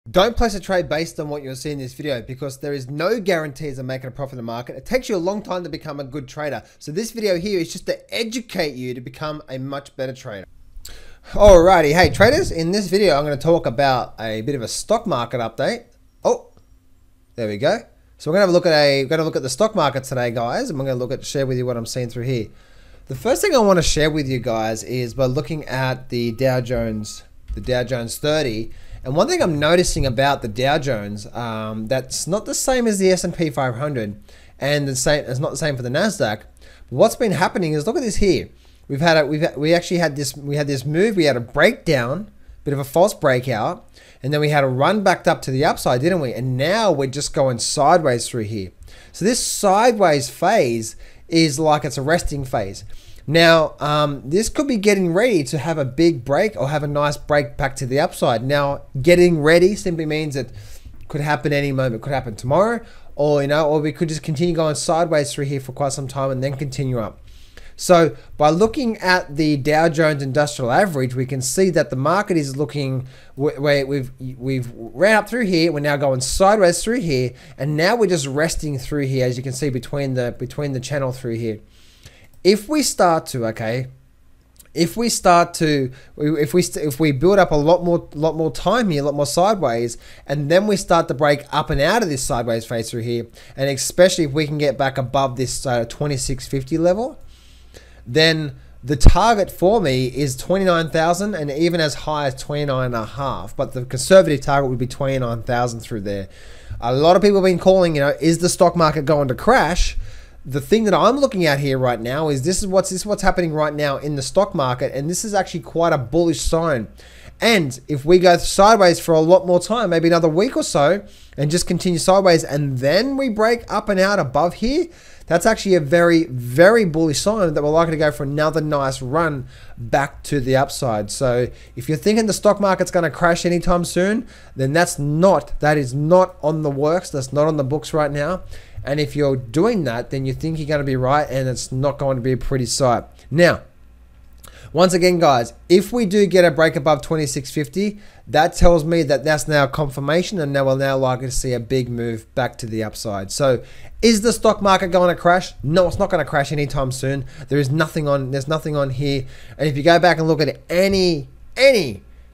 Don't place a trade based on what you'll see in this video because there is no guarantees of making a profit in the market. It takes you a long time to become a good trader. So this video here is just to educate you to become a much better trader. Alrighty, hey traders, in this video I'm going to talk about a bit of a stock market update. Oh, there we go. So we're going to look at the stock market today, guys, and we're going to share with you what I'm seeing through here. The first thing I want to share with you guys is by looking at the Dow Jones 30. And one thing I'm noticing about the Dow Jones, that's not the same as the S&P 500, and it's not the same for the Nasdaq. But what's been happening is, look at this here. We had this move. We had a breakdown, bit of a false breakout, and then we had a run back up to the upside, didn't we? And now we're just going sideways through here. So this sideways phase is like it's a resting phase. Now, this could be getting ready to have a big break or have a nice break back to the upside. Now, getting ready simply means it could happen any moment. It could happen tomorrow, or or we could just continue going sideways through here for quite some time and then continue up. So by looking at the Dow Jones Industrial Average, we can see that the market is looking where we've ran up through here. We're now going sideways through here, and now we're just resting through here, as you can see between the channel through here. If we build up a lot more time here, a lot more sideways, and then we start to break up and out of this sideways phase through here, and especially if we can get back above this 2650 level, then the target for me is 29,000 and even as high as 29.5, but the conservative target would be 29,000 through there. A lot of people have been calling, is the stock market going to crash? The thing that I'm looking at here right now is this is what's happening right now in the stock market, and this is actually quite a bullish sign. And if we go sideways for a lot more time, maybe another week or so, and just continue sideways, and then we break up and out above here, that's actually a very, very bullish sign that we're likely to go for another nice run back to the upside. So if you're thinking the stock market's going to crash anytime soon, then that is not on the works. That's not on the books right now. And if you're doing that, then you think you're going to be right, and it's not going to be a pretty sight. Now, once again, guys, if we do get a break above 2650, that tells me that that's now confirmation, and now we're now likely to see a big move back to the upside. So is the stock market going to crash? No, it's not going to crash anytime soon. There's nothing on here. And if you go back and look at any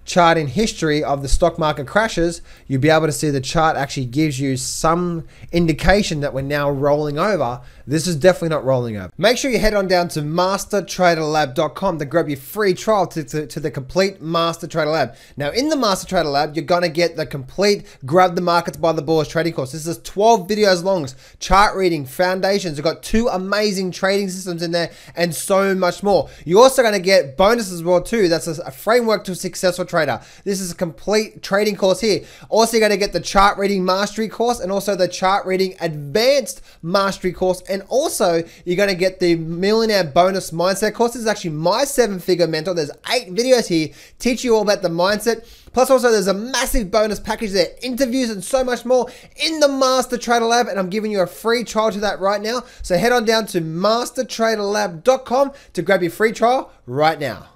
chart in history of the stock market crashes, you'll be able to see the chart actually gives you some indication that we're now rolling over. This is definitely not rolling over. Make sure you head on down to mastertraderlab.com to grab your free trial to the complete Master Trader Lab. Now in the Master Trader Lab, you're gonna get the complete Grab the Markets by the Balls trading course. This is 12 videos long, chart reading, foundations. We've got 2 amazing trading systems in there and so much more. You're also gonna get bonuses as well too. That's a framework to a successful trader. This is a complete trading course here. Also, you're going to get the chart reading mastery course and also the chart reading advanced mastery course. And also, you're going to get the millionaire bonus mindset course. This is actually my 7-figure mentor. There's 8 videos here teach you all about the mindset. Plus, also, there's a massive bonus package there, interviews and so much more in the Master Trader Lab. And I'm giving you a free trial to that right now. So head on down to mastertraderlab.com to grab your free trial right now.